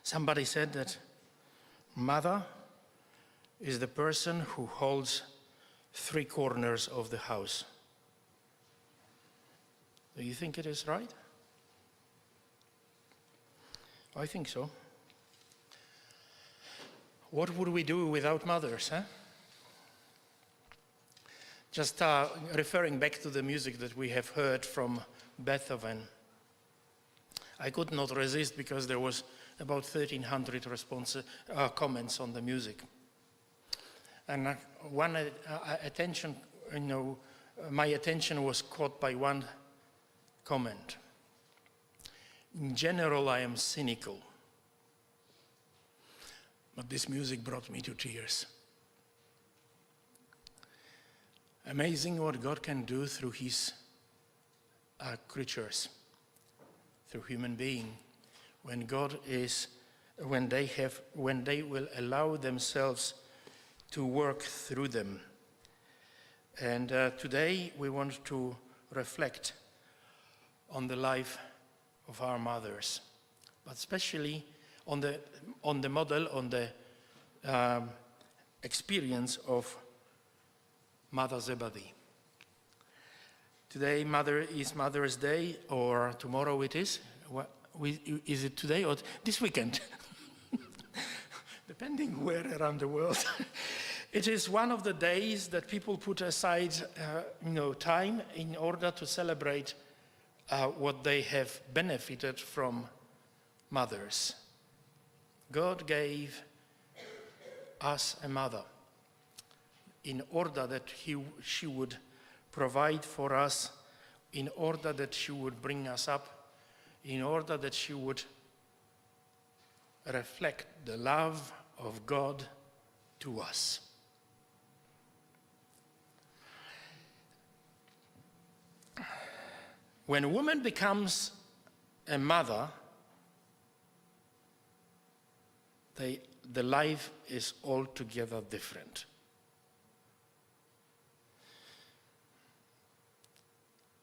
Somebody said that mother is the person who holds 3 corners of the house. Do you think it is right? I think so. What would we do without mothers, huh? Just referring back to the music that we have heard from Beethoven, I could not resist because there was about 1,300 comments on the music. And my attention was caught by one comment. In general, I am cynical, but this music brought me to tears. Amazing what God can do through his creatures, through human beings, when they will allow themselves to work through them. And today we want to reflect on the life of our mothers, but especially on the model, on the experience of Mother Zebedee. Today is Mother's Day, or tomorrow it is. Is it today or this weekend? Depending where around the world. It is one of the days that people put aside time in order to celebrate what they have benefited from mothers. God gave us a mother in order that she would provide for us, in order that she would bring us up, in order that she would reflect the love of God to us. When a woman becomes a mother, the life is altogether different.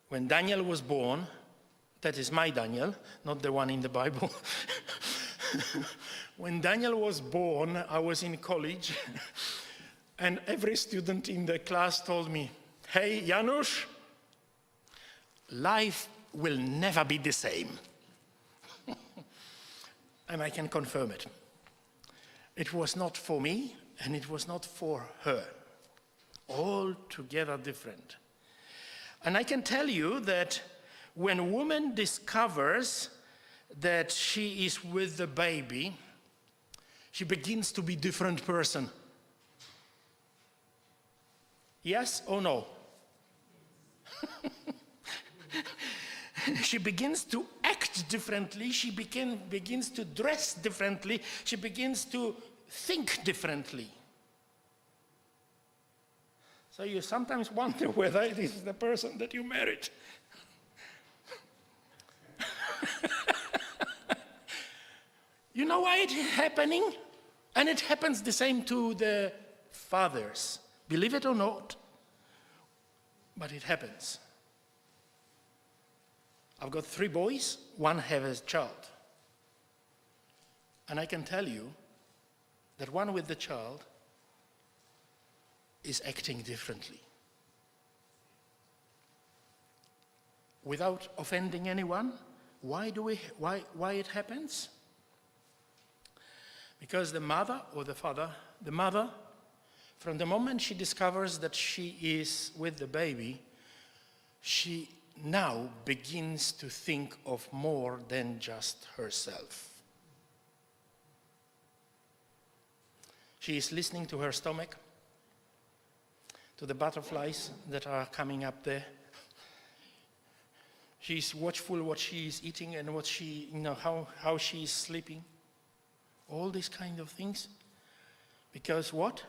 When Daniel was born, that is my Daniel, not the one in the Bible. When Daniel was born, I was in college, and every student in the class told me, "Hey, Janusz, life will never be the same." And I can confirm it. It was not for me, and it was not for her. Altogether different. And I can tell you that when a woman discovers that she is with the baby, she begins to be a different person. Yes or no? She begins to act differently, she begins to dress differently, she begins to think differently. So you sometimes wonder whether it is the person that you married. You know why it is happening? And it happens the same to the fathers. Believe it or not, but it happens. I've got 3 boys, one has a child. And I can tell you that one with the child is acting differently. Without offending anyone, why it happens? Because the mother or the father, the mother, from the moment she discovers that she is with the baby, she now begins to think of more than just herself. She is listening to her stomach, to the butterflies that are coming up there. She's watchful what she is eating and what she, how she is sleeping. All these kind of things. Because what?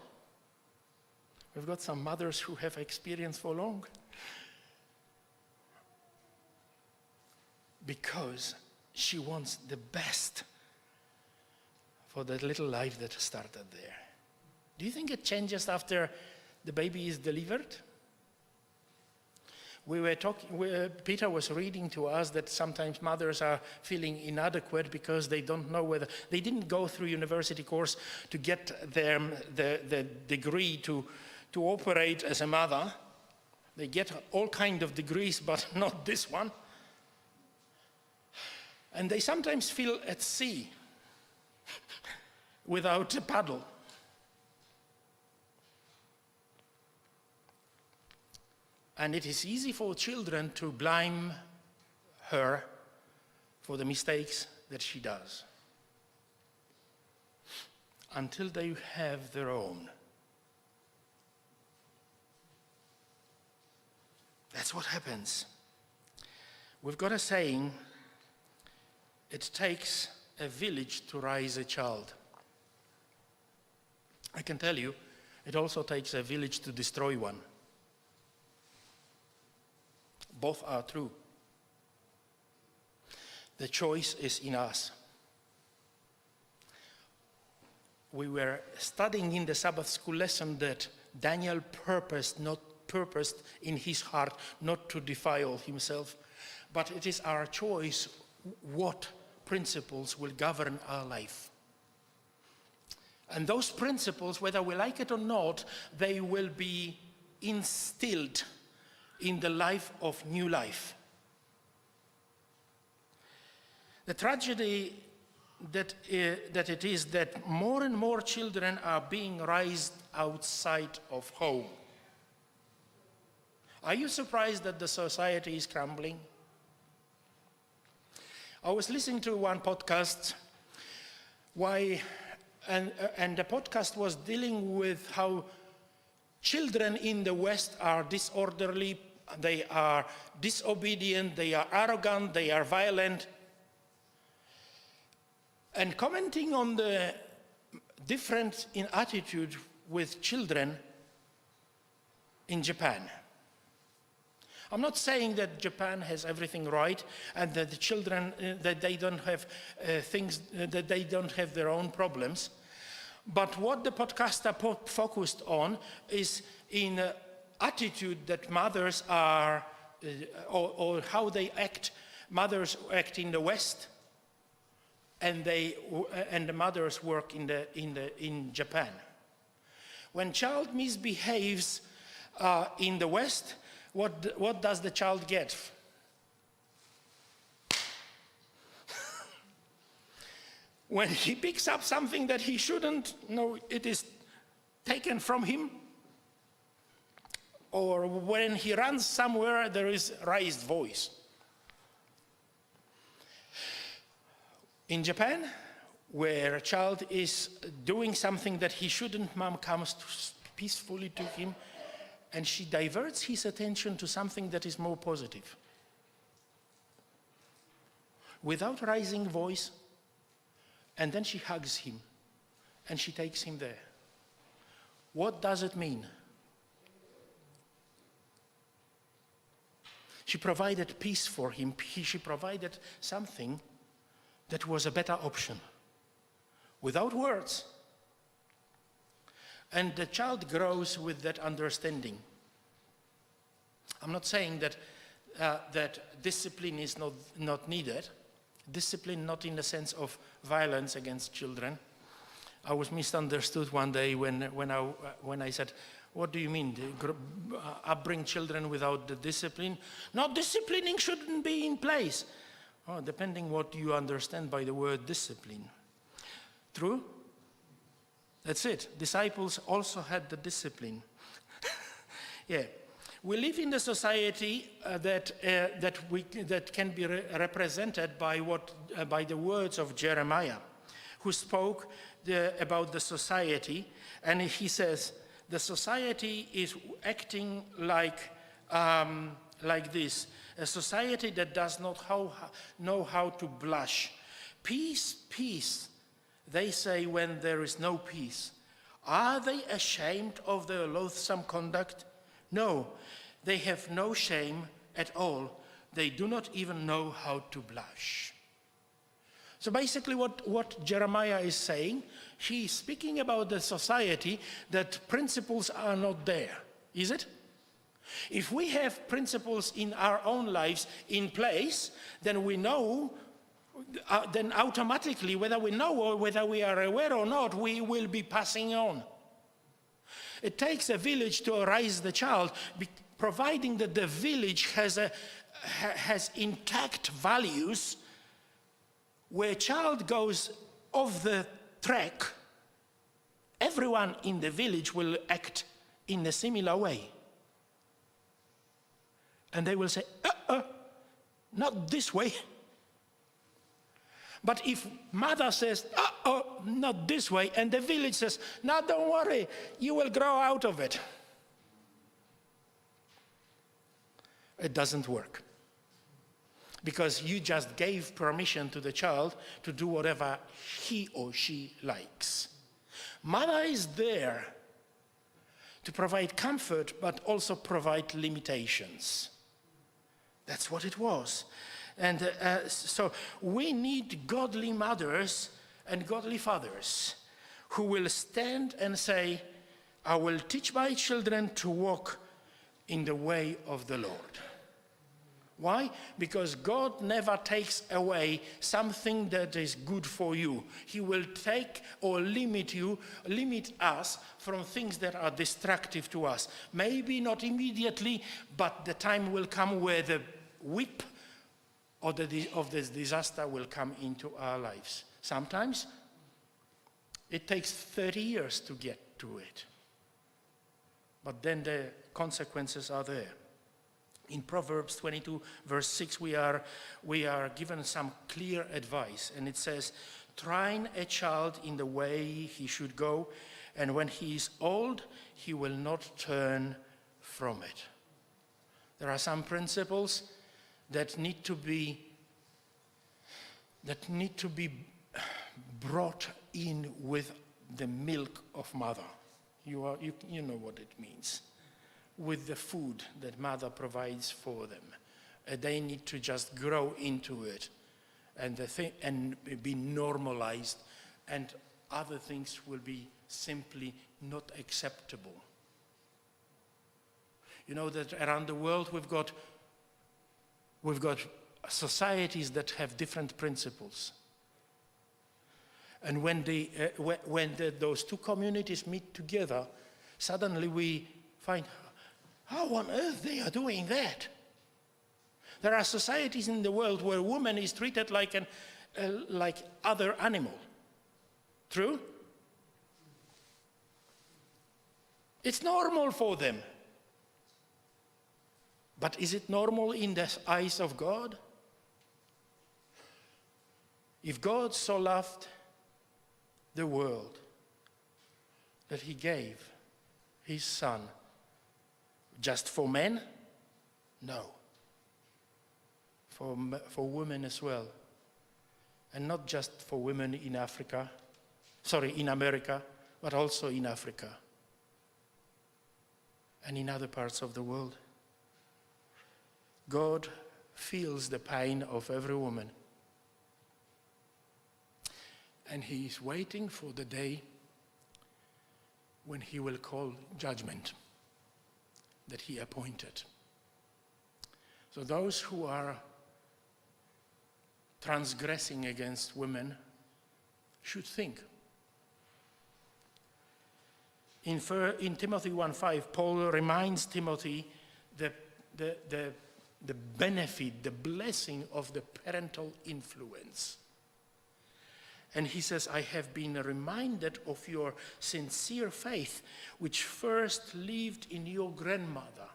We've got some mothers who have experience for long. Because she wants the best for that little life that started there. Do you think it changes after the baby is delivered? We were talking, Peter was reading to us that sometimes mothers are feeling inadequate because they don't know whether, they didn't go through university course to get the degree to operate as a mother. They get all kind of degrees, but not this one. And they sometimes feel at sea without a paddle. And it is easy for children to blame her for the mistakes that she does until they have their own. That's what happens. We've got a saying, it takes a village to raise a child. I can tell you, it also takes a village to destroy one. Both are true. The choice is in us. We were studying in the Sabbath school lesson that Daniel purposed in his heart not to defile himself, but it is our choice what principles will govern our life. And those principles, whether we like it or not, they will be instilled in the life of new life. The tragedy that it is that more and more children are being raised outside of home. Are you surprised that the society is crumbling? I was listening to one podcast, and the podcast was dealing with how children in the West are disorderly, they are disobedient, they are arrogant, they are violent. And commenting on the difference in attitude with children in Japan. I'm not saying that Japan has everything right and that the children, that they don't have that they don't have their own problems. But what the podcaster focused on is in attitude that mothers are, or how they act, mothers act in the West, and the mothers work in Japan. When child misbehaves in the West, what does the child get? When he picks up something that he shouldn't, no, it is taken from him. Or when he runs somewhere, there is raised voice. In Japan, where a child is doing something that he shouldn't, mom comes peacefully to him, and she diverts his attention to something that is more positive. Without raising voice, and then she hugs him, and she takes him there. What does it mean? She provided peace for him. She provided something that was a better option, without words. And the child grows with that understanding. I'm not saying that that discipline is not needed. Discipline not in the sense of violence against children. I was misunderstood one day when I said, what do you mean, upbring children without the discipline? No, disciplining shouldn't be in place. Oh, depending what you understand by the word discipline. True? That's it. Disciples also had the discipline. Yeah. We live in a society that can be represented by the words of Jeremiah, who spoke about the society, and he says the society is acting like this: a society that does not know how to blush. Peace, peace, they say when there is no peace. Are they ashamed of their loathsome conduct? No, they have no shame at all. They do not even know how to blush. So basically what Jeremiah is saying, he is speaking about the society that principles are not there. Is it? If we have principles in our own lives in place, then we know, then automatically, whether we know or whether we are aware or not, we will be passing on. It takes a village to raise the child, providing that the village has intact values. Where a child goes off the track, everyone in the village will act in a similar way. And they will say, not this way. But if mother says, not this way, and the village says, no, don't worry, you will grow out of it. It doesn't work. Because you just gave permission to the child to do whatever he or she likes. Mother is there to provide comfort, but also provide limitations. That's what it was. And so we need godly mothers and godly fathers who will stand and say, I will teach my children to walk in the way of the Lord. Why? Because God never takes away something that is good for you. He will take or limit us from things that are destructive to us. Maybe not immediately, but the time will come where the whip of this disaster will come into our lives. Sometimes it takes 30 years to get to it. But then the consequences are there. In Proverbs 22, verse 6, we are given some clear advice. And it says, train a child in the way he should go, and when he is old, he will not turn from it. There are some principles that need to be brought in with the milk of mother. You know what it means. With the food that mother provides for them. They need to just grow into it and be normalized, and other things will be simply not acceptable. You know that around the world we've got societies that have different principles. And when those two communities meet together, suddenly we find, how on earth they are doing that? There are societies in the world where woman is treated like other animal. True? It's normal for them. But is it normal in the eyes of God? If God so loved the world that he gave his son just for men? No. For women as well. And not just for women in in America, but also in Africa and in other parts of the world. God feels the pain of every woman. And he is waiting for the day when he will call judgment that he appointed. So those who are transgressing against women should think. In Timothy 1:5, Paul reminds Timothy the benefit, the blessing of the parental influence. And he says, I have been reminded of your sincere faith, which first lived in your grandmother,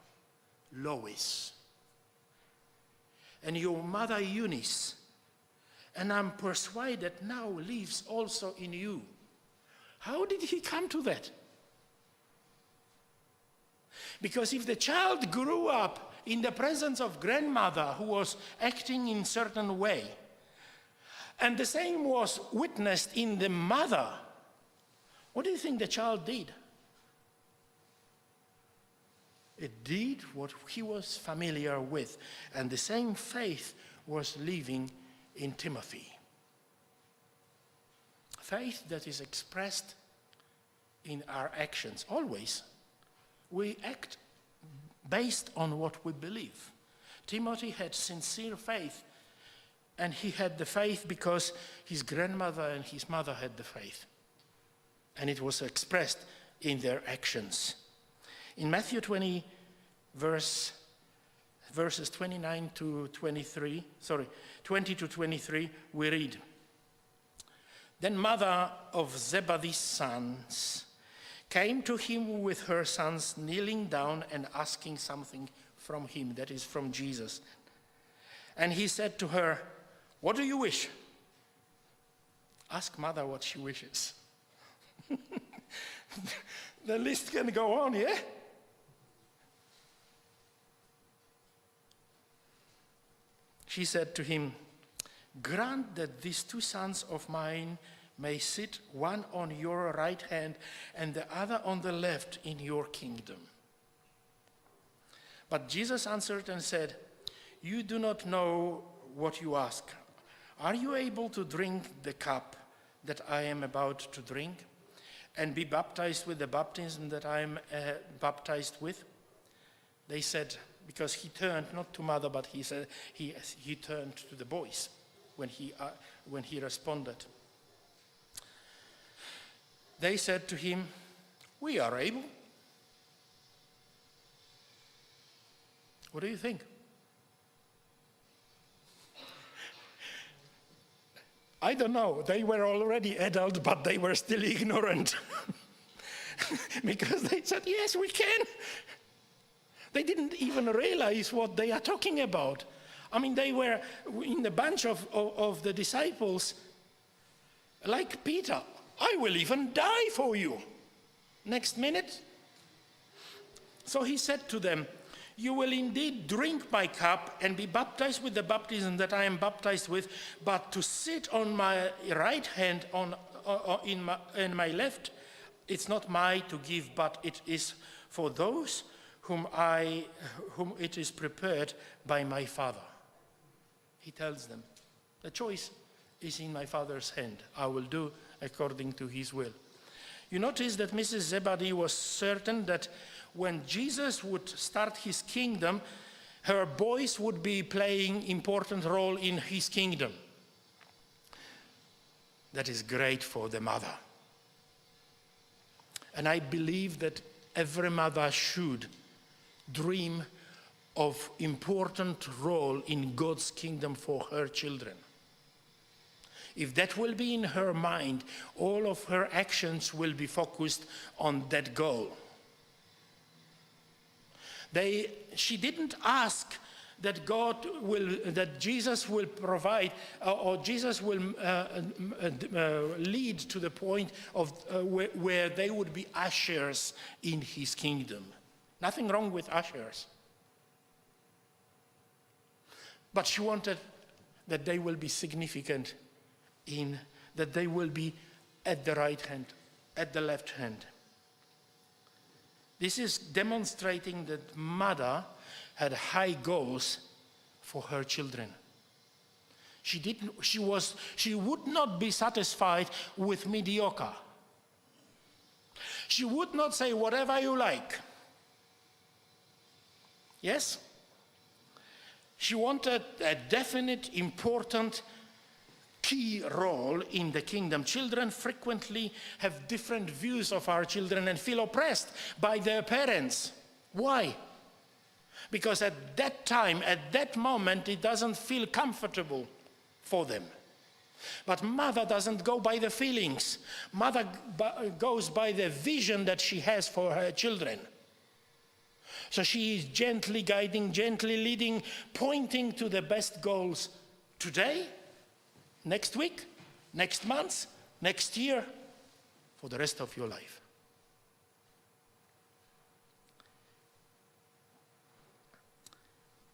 Lois, and your mother, Eunice, and I'm persuaded now lives also in you. How did he come to that? Because if the child grew up in the presence of grandmother who was acting in a certain way, and the same was witnessed in the mother, what do you think the child did? It did what he was familiar with, and the same faith was living in Timothy. Faith that is expressed in our actions. Always. We act based on what we believe. Timothy had sincere faith, and he had the faith because his grandmother and his mother had the faith. And it was expressed in their actions. In Matthew 20, verses 20 to 23, we read, "Then mother of Zebedee's sons came to him with her sons, kneeling down and asking something from him," that is from Jesus. "And he said to her, 'What do you wish?' Ask mother what she wishes." The list can go on, yeah? She said to him, "Grant that these 2 sons of mine may sit, one on your right hand and the other on the left in your kingdom." But Jesus answered and said, "You do not know what you ask. Are you able to drink the cup that I am about to drink and be baptized with the baptism that I am baptized with?" They said, because he turned not to mother, but he said he turned to the boys when he responded. They said to him, "We are able." What do you think? I don't know. They were already adult, but they were still ignorant. Because they said, "Yes, we can." They didn't even realize what they are talking about. I mean, they were in the bunch of the disciples, like Peter, "I will even die for you." Next minute. So he said to them, "You will indeed drink my cup and be baptized with the baptism that I am baptized with, but to sit on my right hand in my left, it's not mine to give, but it is for those whom it is prepared by my Father." He tells them, the choice is in my Father's hand. I will do according to his will. You notice that Mrs. Zebedee was certain that when Jesus would start his kingdom, her boys would be playing important role in his kingdom. That is great for the mother. And I believe that every mother should dream of important role in God's kingdom for her children. If that will be in her mind, all of her actions will be focused on that goal. She didn't ask that Jesus will provide, or Jesus will lead to the point of where they would be ushers in his kingdom. Nothing wrong with ushers. But she wanted that they will be significant that they will be at the right hand, at the left hand. This is demonstrating that mother had high goals for her children. She would not be satisfied with mediocre. She would not say whatever you like. Yes? She wanted a definite, important, key role in the kingdom. Children frequently have different views of our children and feel oppressed by their parents. Why? Because at that time, at that moment, it doesn't feel comfortable for them. But mother doesn't go by the feelings. Mother goes by the vision that she has for her children. So she is gently guiding, gently leading, pointing to the best goals today, next week, next month, next year, for the rest of your life.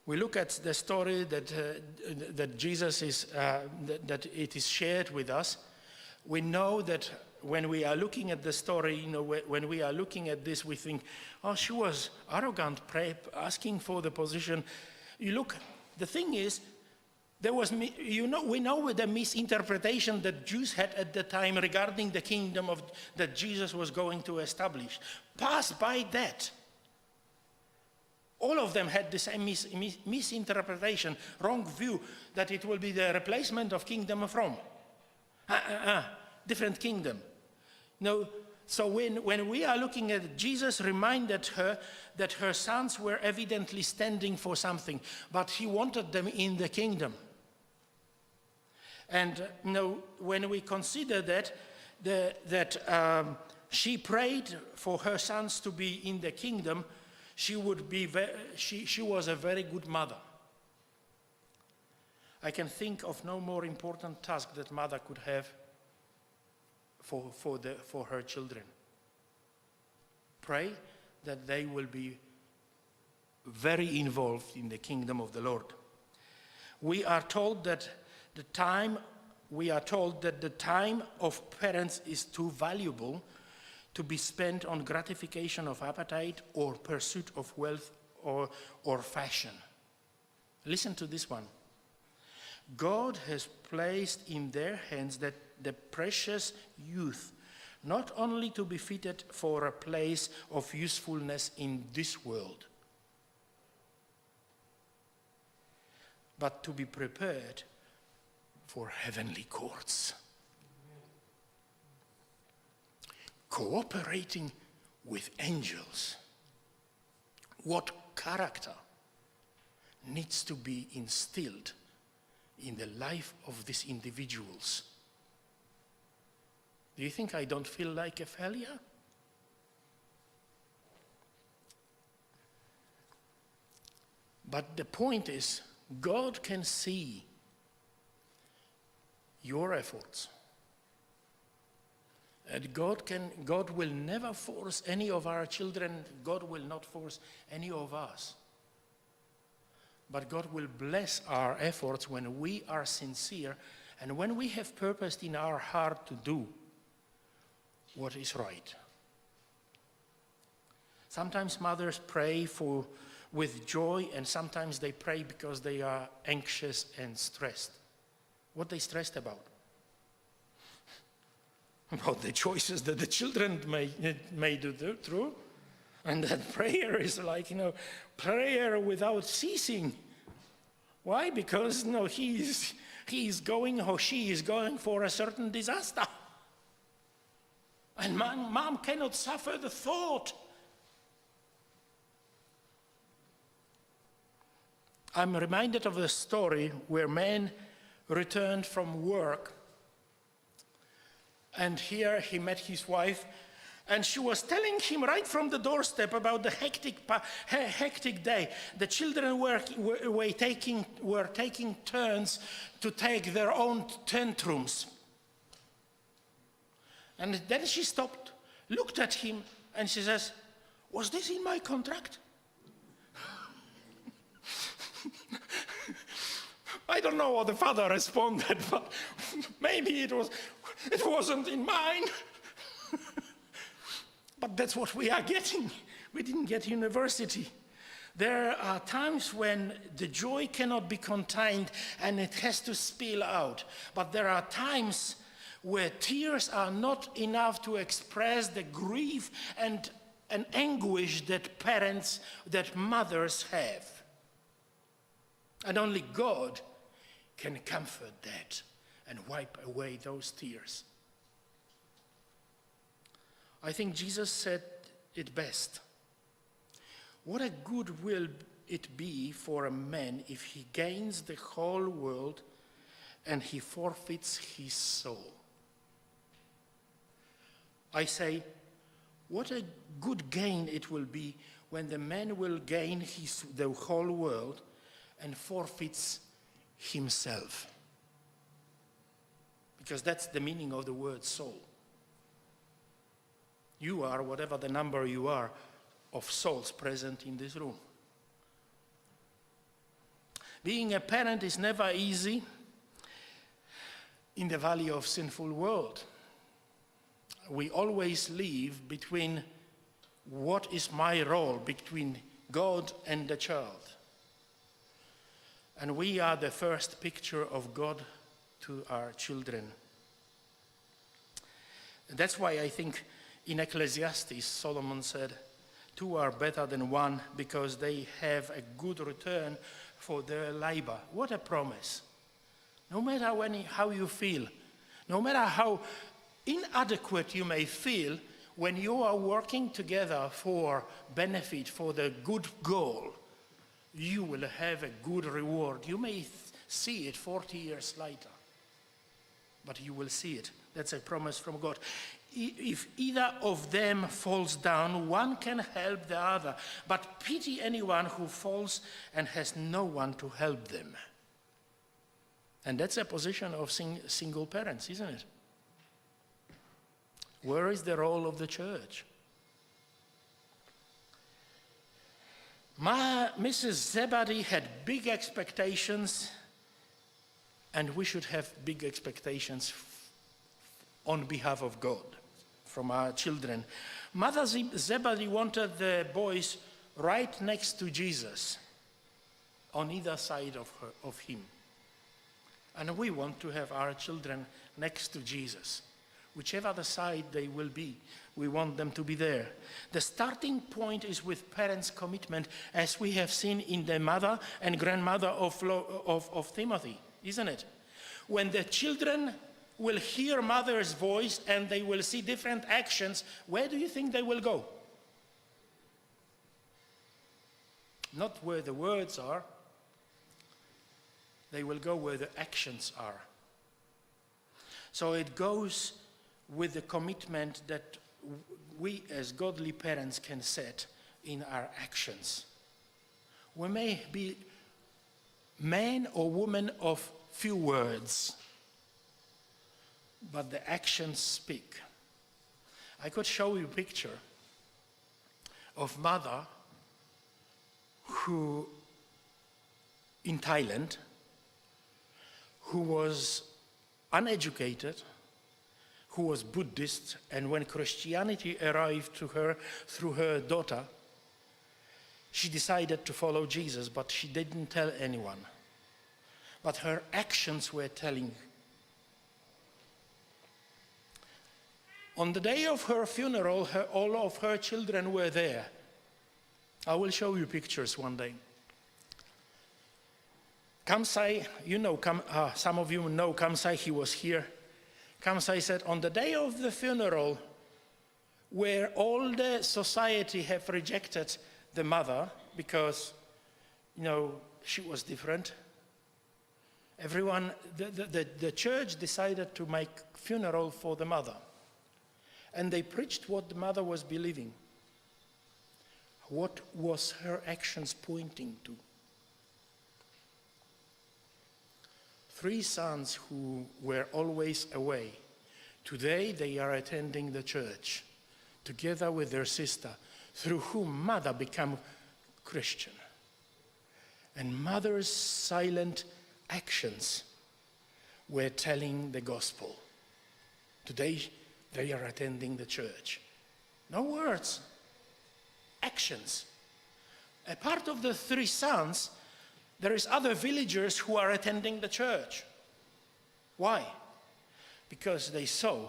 We look at the story that Jesus is, that it is shared with us. We know that when we are looking at the story, when we are looking at this, we think, oh, she was arrogant, asking for the position. You look, the thing is, we know the misinterpretation that Jews had at the time regarding the kingdom that Jesus was going to establish. Pass by that. all of them had the same misinterpretation, wrong view, that it will be the replacement of kingdom of Rome. Different kingdom. No, so when we are looking at Jesus, reminded her that her sons were evidently standing for something, but he wanted them in the kingdom. And when we consider that she prayed for her sons to be in the kingdom, she was a very good mother. I can think of no more important task that mother could have for her children. Pray that they will be very involved in the kingdom of the Lord. We are told that the time of parents is too valuable to be spent on gratification of appetite or pursuit of wealth or fashion. Listen to this one. God has placed in their hands the precious youth, not only to be fitted for a place of usefulness in this world, but to be prepared for heavenly courts. Cooperating with angels. What character needs to be instilled in the life of these individuals? Do you think I don't feel like a failure? But the point is, God can see your efforts. And God will never force any of our children. God will not force any of us. But God will bless our efforts when we are sincere and when we have purpose in our heart to do what is right. Sometimes mothers pray with joy, and sometimes they pray because they are anxious and stressed. What they stressed about? About the choices that the children may do through. And that prayer is like, prayer without ceasing. Why? Because, he is going or she is going for a certain disaster. And mom cannot suffer the thought. I'm reminded of a story where man returned from work. And here he met his wife, and she was telling him right from the doorstep about the hectic day. The children were taking turns to take their own tantrums. And then she stopped, looked at him, and she says, "Was this in my contract?" I don't know what the father responded, but maybe it wasn't in mine. But that's what we are getting. We didn't get university. There are times when the joy cannot be contained and it has to spill out. But there are times where tears are not enough to express the grief and anguish that mothers have. And only God can comfort that and wipe away those tears. I think Jesus said it best. What a good will it be for a man if he gains the whole world and he forfeits his soul. I say, what a good gain it will be when the man will gain the whole world and forfeits himself. Because that's the meaning of the word soul. You are whatever the number you are of souls present in this room. Being a parent is never easy in the valley of sinful world. We always live between what is my role between God and the child. And we are the first picture of God to our children. And that's why I think in Ecclesiastes, Solomon said, Two are better than one because they have a good return for their labor. What a promise. No matter how you feel, no matter how inadequate you may feel, when you are working together for benefit, for the good goal, you will have a good reward. You may see it 40 years later, but you will see it. That's a promise from God. If either of them falls down, one can help the other, but pity anyone who falls and has no one to help them. And that's a position of single parents, isn't it? Where is the role of the church? Mrs. Zebedee had big expectations, and we should have big expectations on behalf of God from our children. Mother Zebedee wanted the boys right next to Jesus, on either side of him. And we want to have our children next to Jesus. Whichever the side they will be, we want them to be there. The starting point is with parents' commitment, as we have seen in the mother and grandmother of Timothy, isn't it? When the children will hear mother's voice and they will see different actions, where do you think they will go? Not where the words are. They will go where the actions are. So it goes with the commitment that we as godly parents can set in our actions. We may be man or woman of few words, but the actions speak. I could show you a picture of mother who, in Thailand, who was uneducated, who was Buddhist, and when Christianity arrived to her through her daughter, she decided to follow Jesus, but she didn't tell anyone. But her actions were telling. On the day of her funeral, all of her children were there. I will show you pictures one day. Kamsai, some of you know Kamsai, he was here. Kamsai said, on the day of the funeral, where all the society have rejected the mother because, she was different, everyone, the church decided to make funeral for the mother. And they preached what the mother was believing. What was her actions pointing to? 3 sons who were always away. Today they are attending the church together with their sister, through whom mother became Christian. And mother's silent actions were telling the gospel. Today they are attending the church. No words, actions. A part of the 3 sons, there is other villagers who are attending the church. Why? Because they saw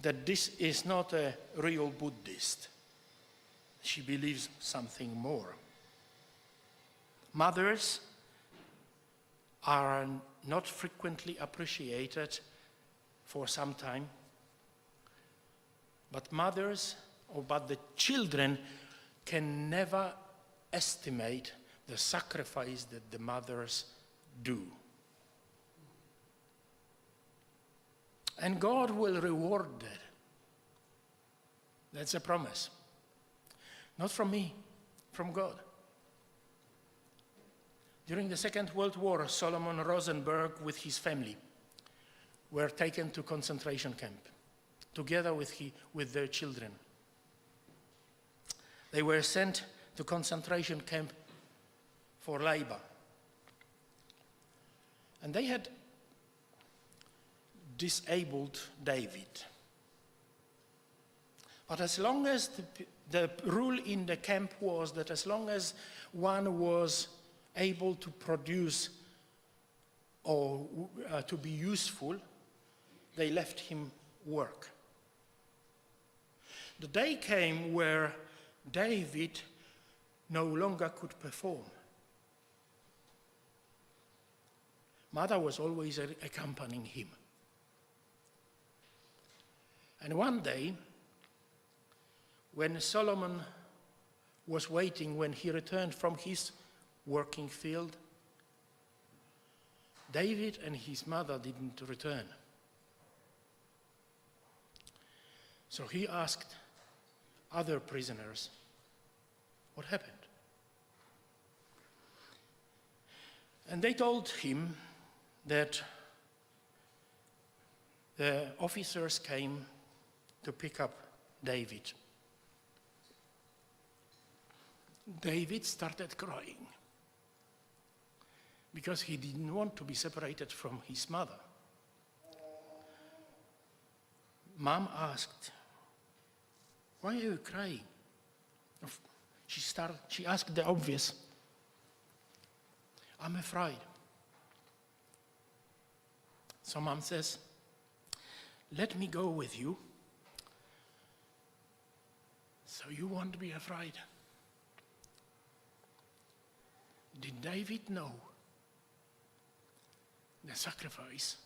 that this is not a real Buddhist. She believes something more. Mothers are not frequently appreciated for some time, but the children can never estimate the sacrifice that the mothers do. And God will reward that. That's a promise. Not from me, from God. During the Second World War, Solomon Rosenberg with his family were taken to concentration camp, together with their children. They were sent to concentration camp for labor. And they had disabled David. But as long as the rule in the camp was that as long as one was able to produce or to be useful, they left him work. The day came where David no longer could perform. Mother was always accompanying him. And one day, when Solomon was waiting, when he returned from his working field, David and his mother didn't return. So he asked other prisoners, what happened? And they told him that the officers came to pick up David. David started crying because he didn't want to be separated from his mother. Mom asked, "Why are you crying?" She asked the obvious, "I'm afraid." So Mom says, "Let me go with you, so you won't be afraid." Did David know the sacrifice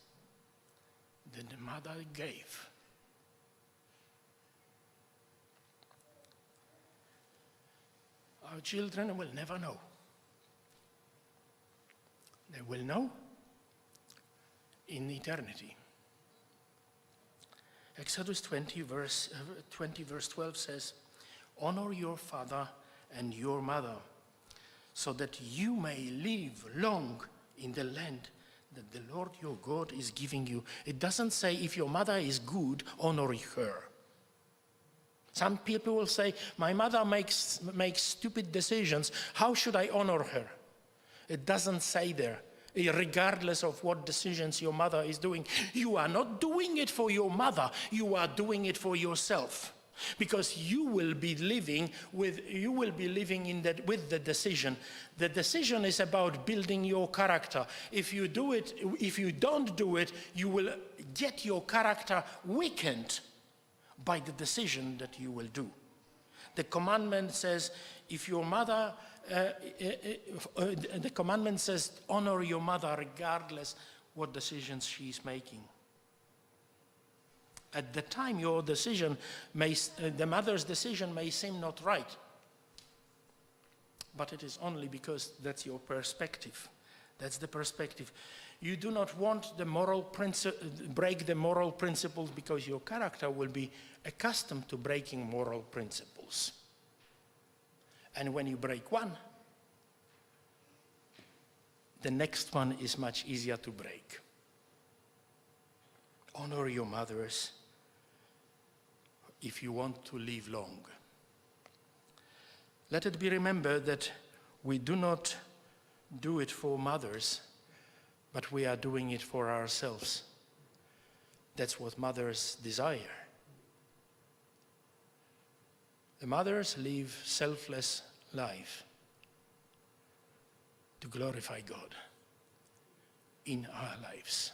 that the mother gave? Our children will never know. They will know in eternity. Exodus 20 verse 12 says, "Honor your father and your mother, so that you may live long in the land that the Lord your God is giving you." It doesn't say if your mother is good, honor her. Some people will say, "My mother makes stupid decisions. How should I honor her?" It doesn't say there. Regardless of what decisions your mother is doing, you are not doing it for your mother. You are doing it for yourself, because you will be living with the decision. The decision is about building your character. If you don't do it, you will get your character weakened by the decision that you will do. The commandment says, the commandment says, honor your mother regardless what decisions she is making. At the time, the mother's decision may seem not right, but it is only because that's your perspective. That's the perspective. You do not want break the moral principles, because your character will be accustomed to breaking moral principles. And when you break one, the next one is much easier to break. Honor your mothers if you want to live long. Let it be remembered that we do not do it for mothers, but we are doing it for ourselves. That's what mothers desire. The mothers live selfless life to glorify God in our lives.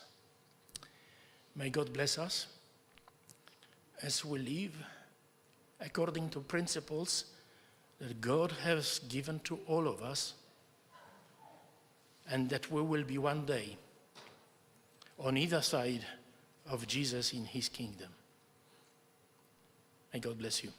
May God bless us as we live according to principles that God has given to all of us, and that we will be one day on either side of Jesus in his kingdom. May God bless you.